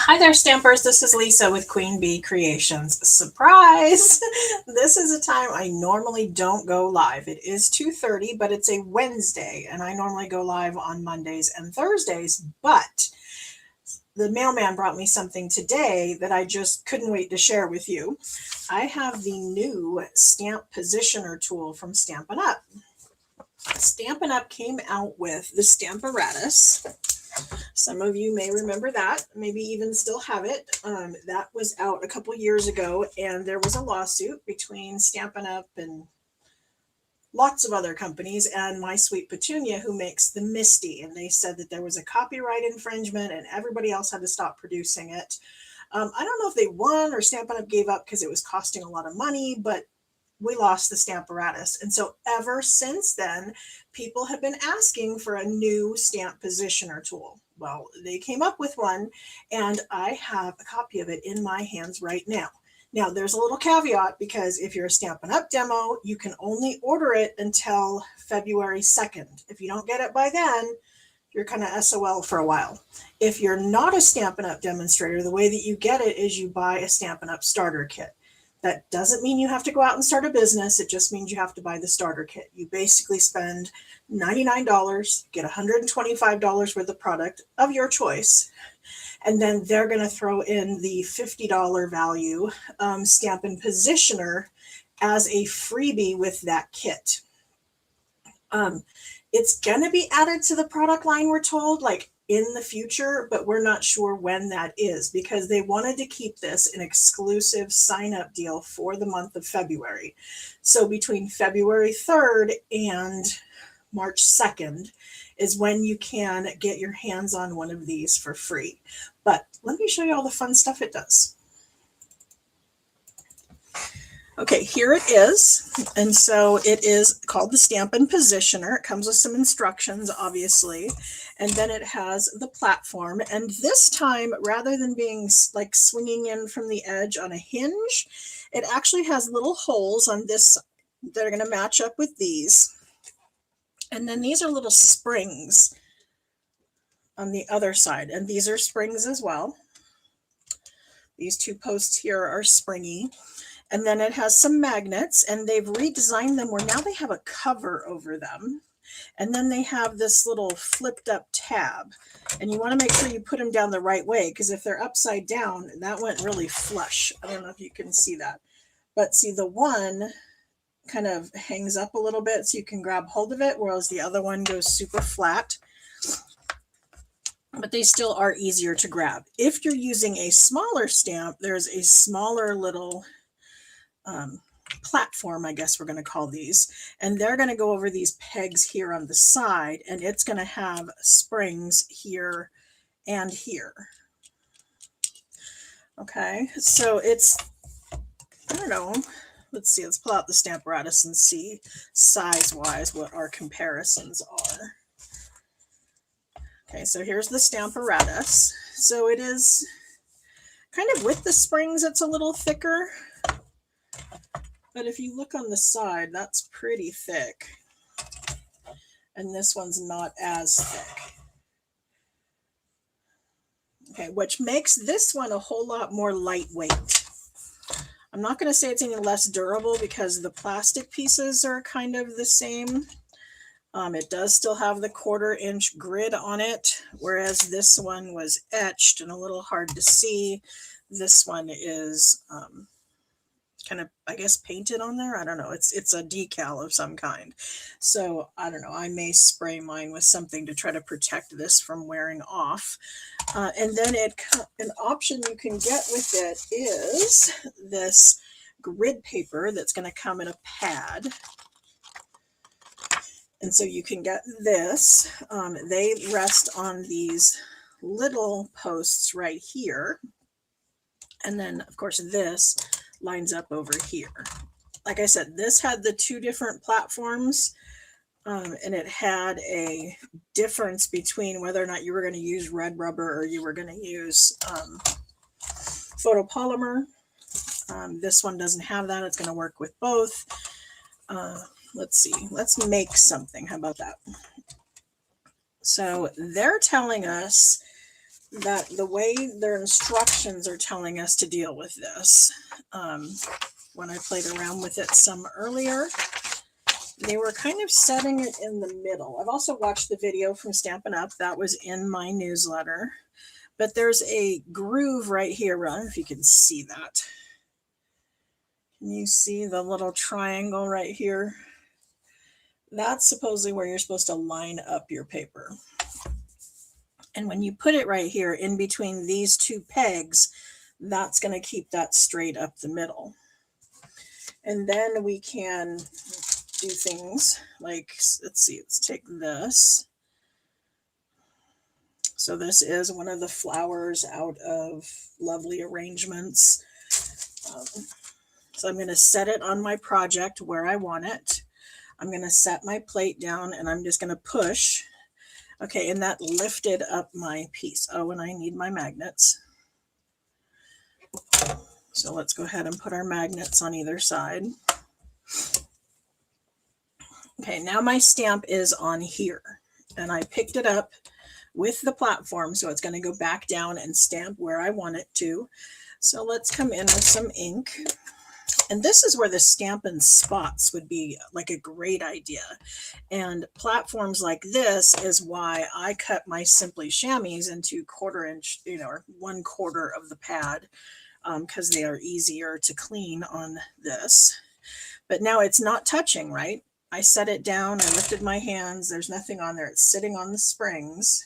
Hi there, Stampers. This is Lisa with Queen Bee Creations. Surprise! This is a time I normally don't go live. It is 2:30, but it's a Wednesday, and I normally go live on Mondays and Thursdays. But the mailman brought me something today that I just couldn't wait to share with you. I have the new Stamp Positioner tool from Stampin' Up. Stampin' Up came out with the Stamparatus. Some of you may remember that, maybe even still have it. That was out a couple years ago, and there was a lawsuit between Stampin' Up and lots of other companies and My Sweet Petunia, who makes the Misty, and they said that there was a copyright infringement and everybody else had to stop producing it. I don't know if they won or Stampin' Up gave up because it was costing a lot of money, but we lost the Stamparatus. And so ever since then, people have been asking for a new stamp positioner tool. Well, they came up with one, and I have a copy of it in my hands right now. Now, there's a little caveat because if you're a Stampin' Up demo, you can only order it until February 2nd. If you don't get it by then, you're kind of SOL for a while. If you're not a Stampin' Up demonstrator, the way that you get it is you buy a Stampin' Up starter kit. That doesn't mean you have to go out and start a business. It just means you have to buy the starter kit. You basically spend $99, get $125 worth of product of your choice, and then they're going to throw in the $50 value Stampin' Positioner as a freebie with that kit. It's going to be added to the product line, we're told, like in the future, but we're not sure when that is because they wanted to keep this an exclusive sign-up deal for the month of February. So between February 3rd and March 2nd is when you can get your hands on one of these for free. But let me show you all the fun stuff it does. Okay, here it is. And so it is called the Stampin' Positioner. It comes with some instructions, obviously. And then it has the platform. And this time, rather than being like swinging in from the edge on a hinge, it actually has little holes on this that are going to match up with these. And then these are little springs on the other side. And these are springs as well. These two posts here are springy. And then it has some magnets, and they've redesigned them where now they have a cover over them. And then they have this little flipped up tab. And you want to make sure you put them down the right way, because if they're upside down, that went really flush. I don't know if you can see that. But see, the one kind of hangs up a little bit so you can grab hold of it, whereas the other one goes super flat. But they still are easier to grab. If you're using a smaller stamp, there's a smaller little platform, I guess we're going to call these, and they're going to go over these pegs here on the side, and it's going to have springs here and here. Okay, so it's, I don't know, let's see, let's pull out the Stamparatus and see size-wise what our comparisons are. Okay, so here's the Stamparatus. So it is kind of with the springs, it's a little thicker. But if you look on the side, that's pretty thick. And this one's not as thick. Okay, which makes this one a whole lot more lightweight. I'm not going to say it's any less durable because the plastic pieces are kind of the same. It does still have the 1/4 inch grid on it, whereas this one was etched and a little hard to see. This one is kind of, I guess, painted on there. I don't know. It's a decal of some kind. So I don't know. I may spray mine with something to try to protect this from wearing off. And then an option you can get with it is this grid paper that's going to come in a pad. And so you can get this. They rest on these little posts right here. And then, of course, this lines up over here. Like I said, this had the two different platforms, and it had a difference between whether or not you were going to use red rubber or you were going to use photopolymer. This one doesn't have that. It's going to work with both. Let's see. Let's make something. How about that? So they're telling us that the way their instructions are telling us to deal with this, when I played around with it some earlier, they were kind of setting it in the middle. I've also watched the video from Stampin' Up. That was in my newsletter. But there's a groove right here. I don't know if you can see that. Can you see the little triangle right here? That's supposedly where you're supposed to line up your paper. And when you put it right here in between these two pegs, that's going to keep that straight up the middle. And then we can do things like, let's see, let's take this. So this is one of the flowers out of Lovely Arrangements. So I'm going to set it on my project where I want it. I'm going to set my plate down and I'm just going to push. Okay, and that lifted up my piece. Oh, and I need my magnets. So let's go ahead and put our magnets on either side. Okay, now my stamp is on here. And I picked it up with the platform, so it's going to go back down and stamp where I want it to. So let's come in with some ink. And this is where the Stampin' Spots would be like a great idea. And platforms like this is why I cut my Simply Chamois into 1/4 inch, or 1/4 of the pad, because they are easier to clean on this. But now it's not touching, right? I set it down, I lifted my hands, there's nothing on there, it's sitting on the springs.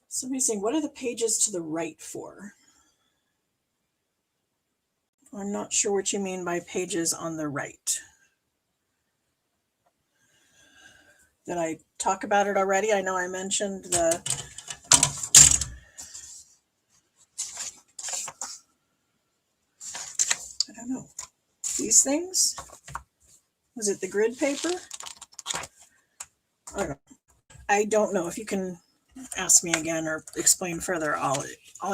Somebody's saying, what are the pages to the right for? I'm not sure what you mean by pages on the right. Did I talk about it already? I know I mentioned the... I don't know. These things? Was it the grid paper? I don't know. If you can ask me again or explain further, I'll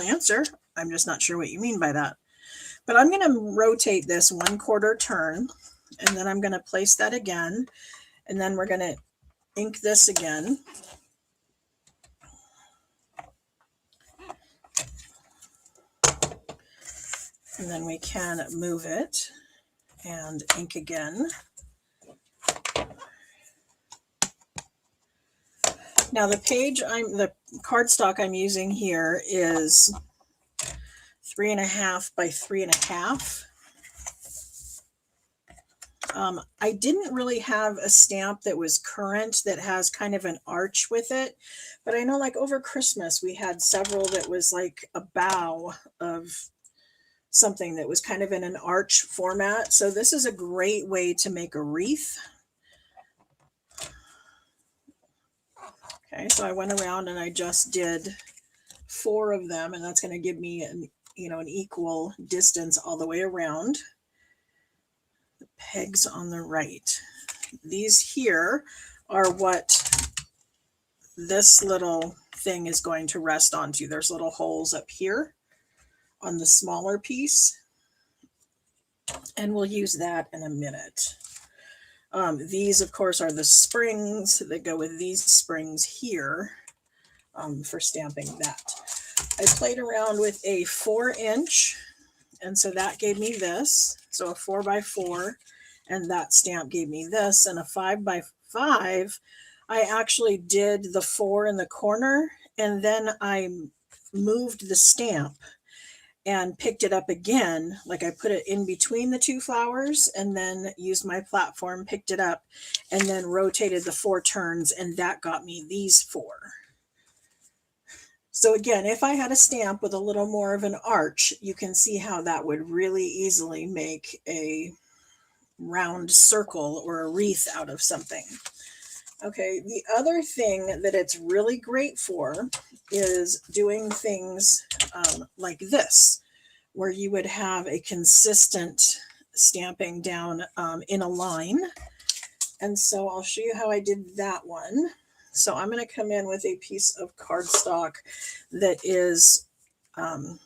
answer. I'm just not sure what you mean by that. But I'm going to rotate this 1/4 turn, and then I'm going to place that again, and then we're going to ink this again. And then we can move it and ink again. Now the cardstock I'm using here is 3.5 by 3.5. I didn't really have a stamp that was current that has kind of an arch with it, but I know like over Christmas we had several that was like a bow of something that was kind of in an arch format. So this is a great way to make a wreath. Okay, so I went around and I just did 4 of them, and that's going to give me an equal distance all the way around. The pegs on the right. These here are what this little thing is going to rest onto. There's little holes up here on the smaller piece, and we'll use that in a minute. These, of course, are the springs that go with these springs here for stamping that. I played around with a 4-inch, and so that gave me this. So a 4x4, and that stamp gave me this. And a 5x5, I actually did the 4 in the corner, and then I moved the stamp and picked it up again. Like I put it in between the 2 flowers and then used my platform, picked it up, and then rotated the 4 turns, and that got me these 4. So again, if I had a stamp with a little more of an arch, you can see how that would really easily make a round circle or a wreath out of something. Okay, the other thing that it's really great for is doing things like this, where you would have a consistent stamping down in a line. And so I'll show you how I did that one. So I'm going to come in with a piece of cardstock that is 3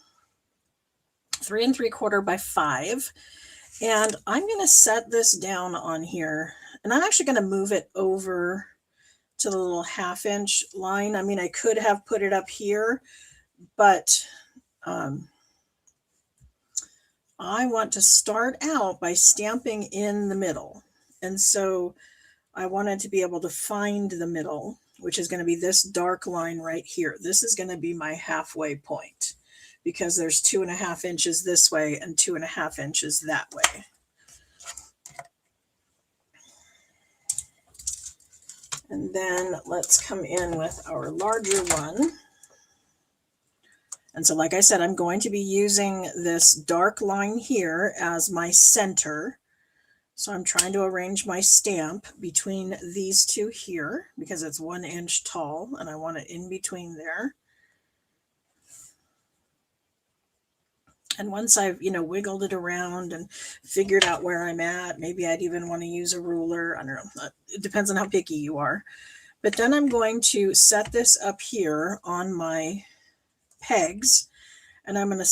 3/4 by 5. And I'm going to set this down on here, and I'm actually going to move it over to the little 1/2 inch line. I mean, I could have put it up here, but I want to start out by stamping in the middle. And so I wanted to be able to find the middle, which is going to be this dark line right here. This is going to be my halfway point because there's 2.5 inches this way and 2.5 inches that way. And then let's come in with our larger one. And so, like I said, I'm going to be using this dark line here as my center. So I'm trying to arrange my stamp between these two here because it's 1 inch tall and I want it in between there. And once I've, wiggled it around and figured out where I'm at, maybe I'd even want to use a ruler. I don't know. It depends on how picky you are. But then I'm going to set this up here on my pegs and I'm going to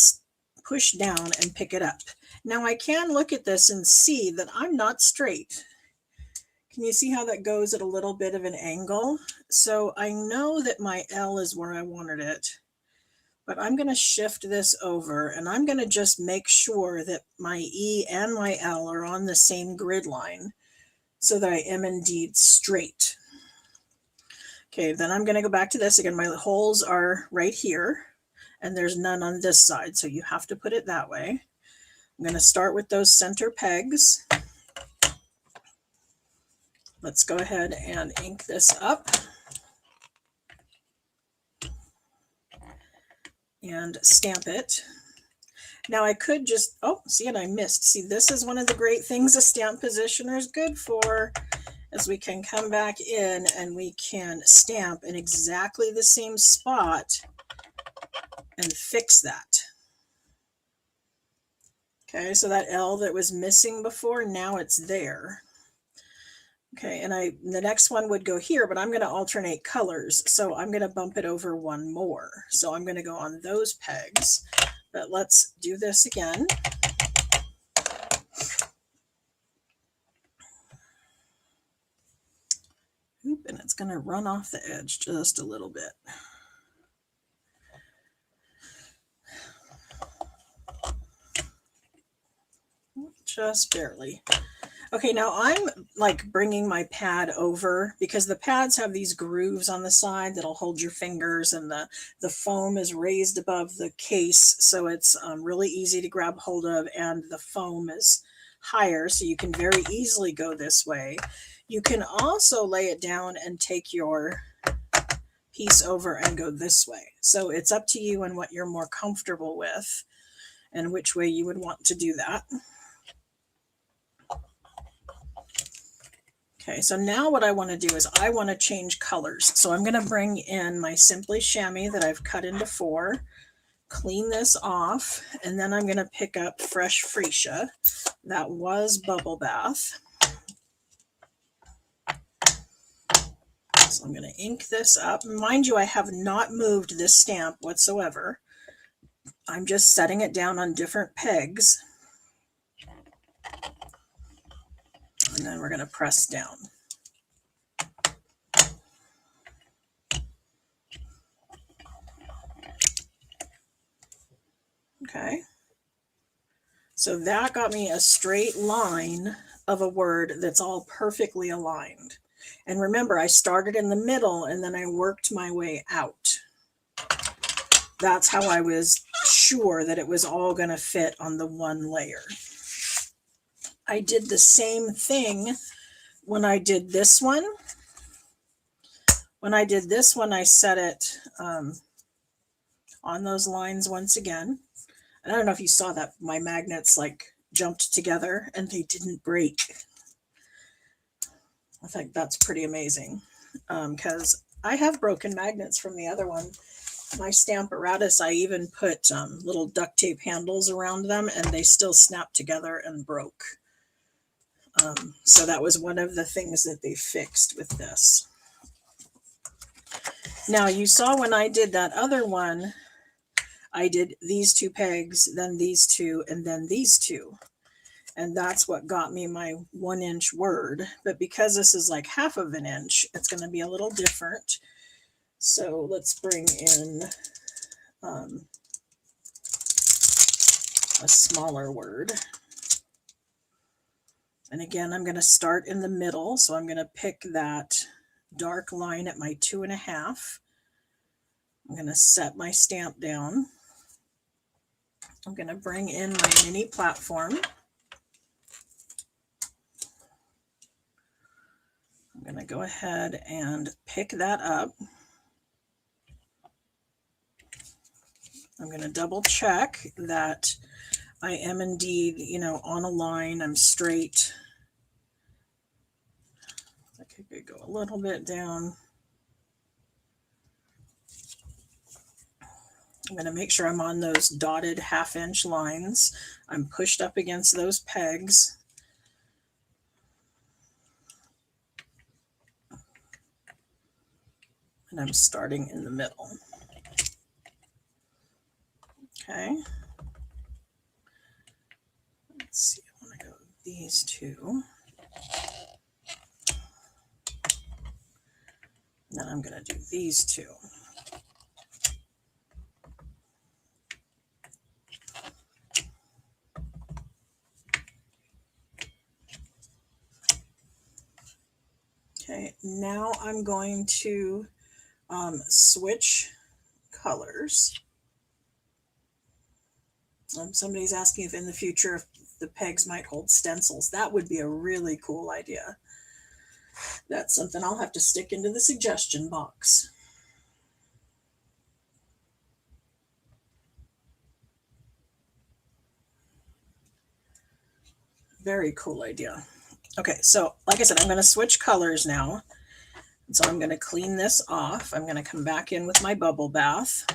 push down and pick it up. Now I can look at this and see that I'm not straight. Can you see how that goes at a little bit of an angle? So I know that my L is where I wanted it, but I'm going to shift this over and I'm going to just make sure that my E and my L are on the same grid line so that I am indeed straight. Okay, then I'm going to go back to this again. My holes are right here and there's none on this side, so you have to put it that way. I'm going to start with those center pegs. Let's go ahead and ink this up. And stamp it. Now I could just, see it, I missed. See, this is one of the great things a stamp positioner is good for, is we can come back in and we can stamp in exactly the same spot and fix that. Okay, so that L that was missing before, now it's there. Okay, and the next one would go here, but I'm going to alternate colors. So I'm going to bump it over one more. So I'm going to go on those pegs, but let's do this again. Oop, and it's going to run off the edge just a little bit. Just barely. Okay, now I'm like bringing my pad over because the pads have these grooves on the side that'll hold your fingers, and the foam is raised above the case, so it's really easy to grab hold of, and the foam is higher, so you can very easily go this way. You can also lay it down and take your piece over and go this way. So it's up to you and what you're more comfortable with and which way you would want to do that. Okay, so now what I want to do is I want to change colors. So I'm going to bring in my Simply Chamois that I've cut into 4, clean this off, and then I'm going to pick up Fresh Freesia. That was Bubble Bath. So I'm going to ink this up. Mind you, I have not moved this stamp whatsoever. I'm just setting it down on different pegs. And then we're going to press down. Okay. So that got me a straight line of a word that's all perfectly aligned. And remember, I started in the middle and then I worked my way out. That's how I was sure that it was all going to fit on the one layer. I did the same thing when I did this one. When I did this one, I set it on those lines once again. And I don't know if you saw that, my magnets like jumped together and they didn't break. I think that's pretty amazing because I have broken magnets from the other one. My Stamparatus, I even put little duct tape handles around them and they still snapped together and broke. So that was one of the things that they fixed with this. Now you saw when I did that other one, I did these 2 pegs, then these 2, and then these 2. And that's what got me my 1-inch word. But because this is like half of an inch, it's going to be a little different. So let's bring in a smaller word. And again, I'm going to start in the middle. So I'm going to pick that dark line at my 2.5. I'm going to set my stamp down. I'm going to bring in my mini platform. I'm going to go ahead and pick that up. I'm going to double check that I am indeed, on a line. I'm straight. I could go a little bit down. I'm going to make sure I'm on those dotted 1/2-inch lines. I'm pushed up against those pegs. And I'm starting in the middle. Okay. Let's see, I want to go these two. And then I'm going to do these two. Okay, now I'm going to switch colors. Somebody's asking if in the future if the pegs might hold stencils. That would be a really cool idea. That's something I'll have to stick into the suggestion box. Very cool idea. Okay, so like I said, I'm going to switch colors now. And so I'm going to clean this off. I'm going to come back in with my bubble bath.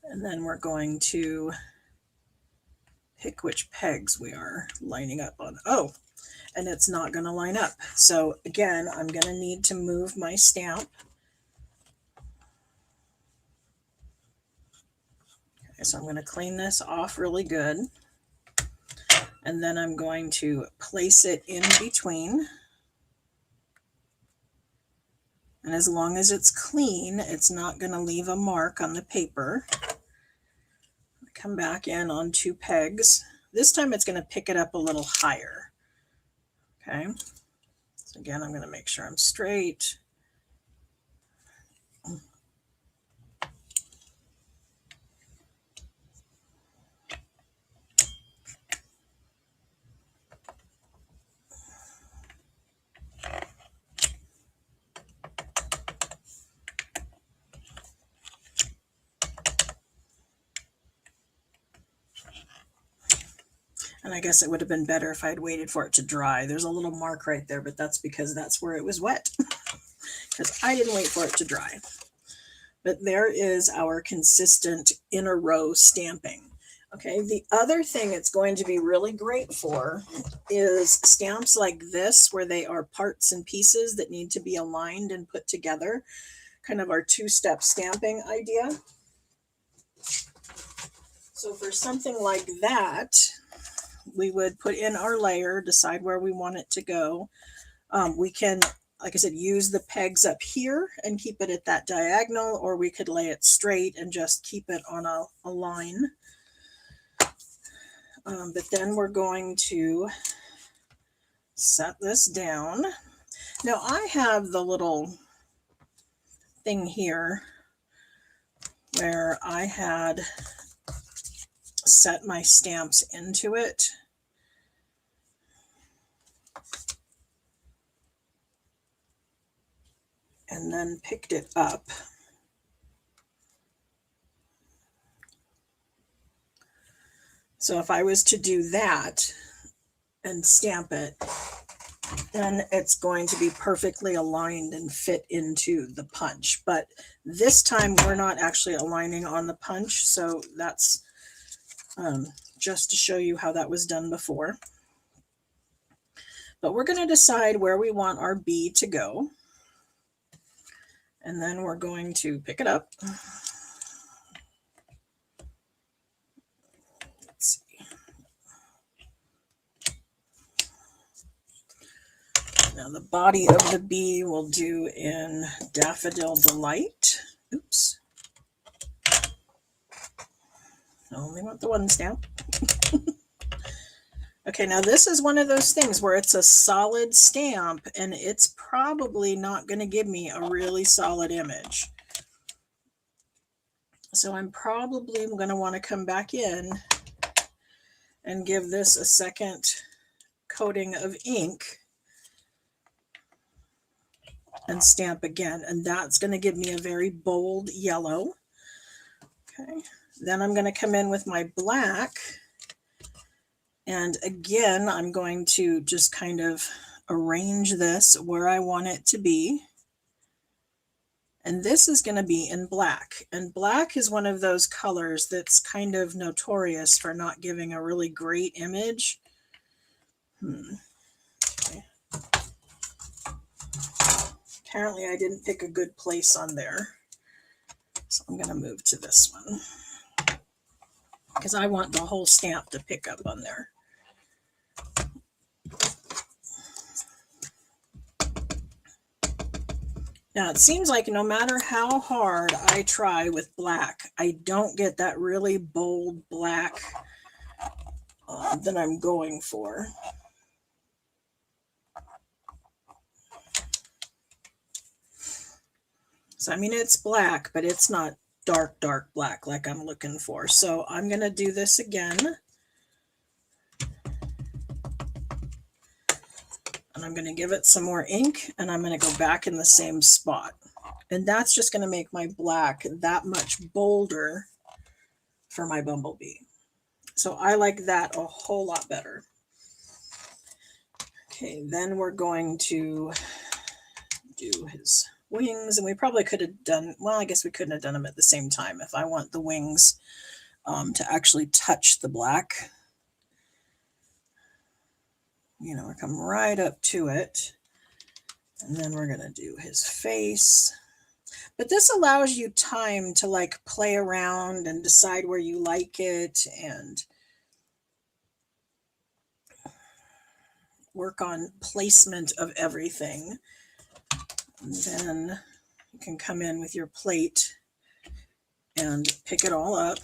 And then we're going to pick which pegs we are lining up on. Oh, and it's not going to line up. So again, I'm going to need to move my stamp. Okay, so I'm going to clean this off really good. And then I'm going to place it in between. And as long as it's clean, it's not going to leave a mark on the paper. Come back in on 2 pegs. This time it's going to pick it up a little higher. Okay. So again, I'm going to make sure I'm straight. And I guess it would have been better if I had waited for it to dry. There's a little mark right there, but that's because that's where it was wet. Because I didn't wait for it to dry. But there is our consistent in a row stamping. Okay, the other thing it's going to be really great for is stamps like this, where they are parts and pieces that need to be aligned and put together. Kind of our 2-step stamping idea. So for something like that, we would put in our layer, decide where we want it to go. We can, like I said, use the pegs up here and keep it at that diagonal, or we could lay it straight and just keep it on a line. But then we're going to set this down. Now I have the little thing here where I had set my stamps into it. And then picked it up. So if I was to do that and stamp it, then it's going to be perfectly aligned and fit into the punch. But this time we're not actually aligning on the punch, so that's just to show you how that was done before. But we're going to decide where we want our bee to go. And then we're going to pick it up. Now the body of the bee we'll do in Daffodil Delight. Oops. I only want the one stamp. Okay, now this is one of those things where it's a solid stamp and it's probably not going to give me a really solid image. So I'm probably going to want to come back in and give this a second coating of ink and stamp again. And that's going to give me a very bold yellow. Okay, then I'm going to come in with my black. And again, I'm going to just kind of arrange this where I want it to be. And this is going to be in black. And black is one of those colors that's kind of notorious for not giving a really great image. Okay. Apparently I didn't pick a good place on there. So I'm going to move to this one because I want the whole stamp to pick up on there. Now it seems like no matter how hard I try with black, I don't get that really bold black that I'm going for. So I mean it's black, but it's not dark, dark black like I'm looking for. So I'm going to do this again. And I'm going to give it some more ink and I'm going to go back in the same spot. And that's just going to make my black that much bolder for my bumblebee. So I like that a whole lot better. Okay, then we're going to do his wings. And we probably could have done, well, I guess we couldn't have done them at the same time if I want the wings to actually touch the black. You know, we're coming right up to it. And then we're going to do his face. But this allows you time to like play around and decide where you like it and work on placement of everything. And then you can come in with your plate and pick it all up.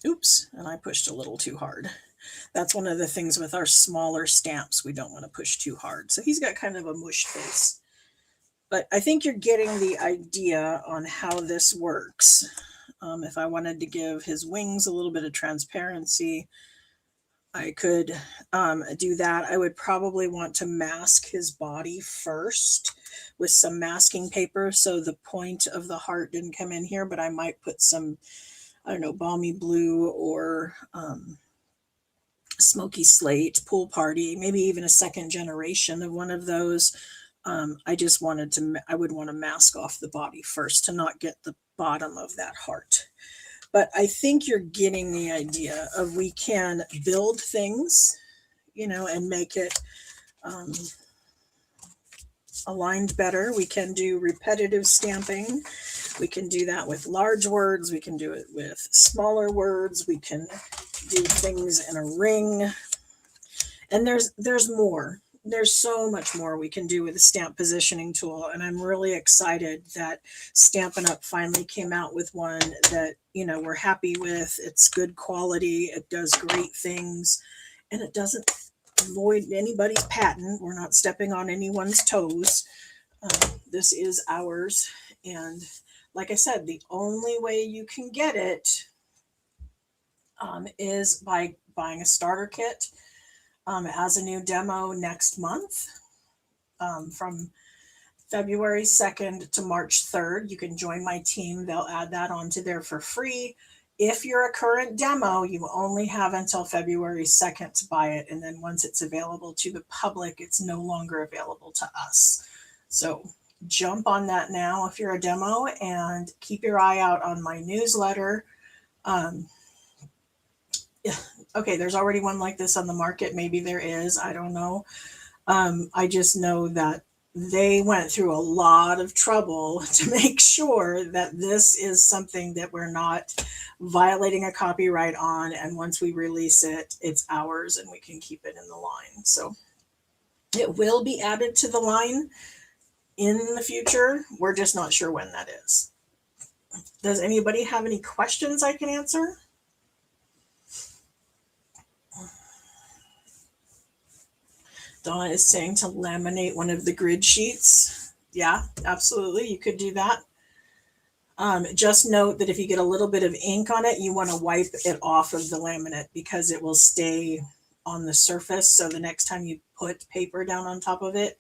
Oops, and I pushed a little too hard. That's one of the things with our smaller stamps. We don't want to push too hard. So he's got kind of a mush face. But I think you're getting the idea on how this works. If I wanted to give his wings a little bit of transparency, I could do that. I would probably want to mask his body first with some masking paper so the point of the heart didn't come in here, but I might put some, I don't know, balmy blue or smoky slate, pool party, maybe even a second generation of one of those. I just wanted to, I would want to mask off the body first to not get the bottom of that heart. But I think you're getting the idea of we can build things, you know, and make it aligned better. We can do repetitive stamping. We can do that with large words. We can do it with smaller words. We can do things in a ring. And there's more. There's so much more we can do with the stamp positioning tool. And I'm really excited that Stampin' Up! Finally came out with one that, you know, we're happy with. It's good quality. It does great things. And it doesn't void anybody's patent. We're not stepping on anyone's toes. This is ours. And like I said, the only way you can get it is by buying a starter kit. As a new demo next month from February 2nd to March 3rd. You can join my team. They'll add that onto there for free. If you're a current demo, you only have until February 2nd to buy it. And then once it's available to the public, it's no longer available to us. So jump on that now if you're a demo and keep your eye out on my newsletter. Okay, there's already one like this on the market. Maybe there is. I don't know. I just know that they went through a lot of trouble to make sure that this is something that we're not violating a copyright on. And once we release it, it's ours and we can keep it in the line. So it will be added to the line in the future. We're just not sure when that is. Does anybody have any questions I can answer? Donna is saying to laminate one of the grid sheets. Yeah, absolutely. You could do that. Just note that if you get a little bit of ink on it, you want to wipe it off of the laminate because it will stay on the surface. So the next time you put paper down on top of it,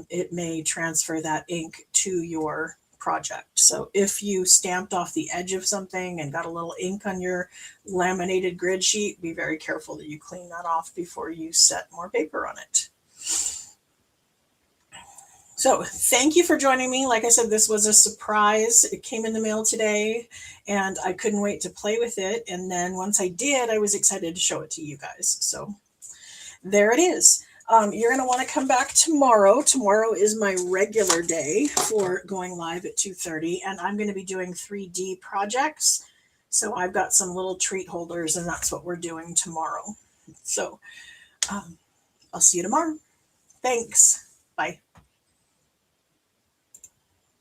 it may transfer that ink to your project. So if you stamped off the edge of something and got a little ink on your laminated grid sheet, be very careful that you clean that off before you set more paper on it. So thank you for joining me. Like I said, this was a surprise. It came in the mail today and I couldn't wait to play with it. And then once I did, I was excited to show it to you guys. So there it is. You're going to want to come back tomorrow. Tomorrow is my regular day for going live at 2:30, and I'm going to be doing 3D projects. So I've got some little treat holders, and that's what we're doing tomorrow. So I'll see you tomorrow. Thanks. Bye.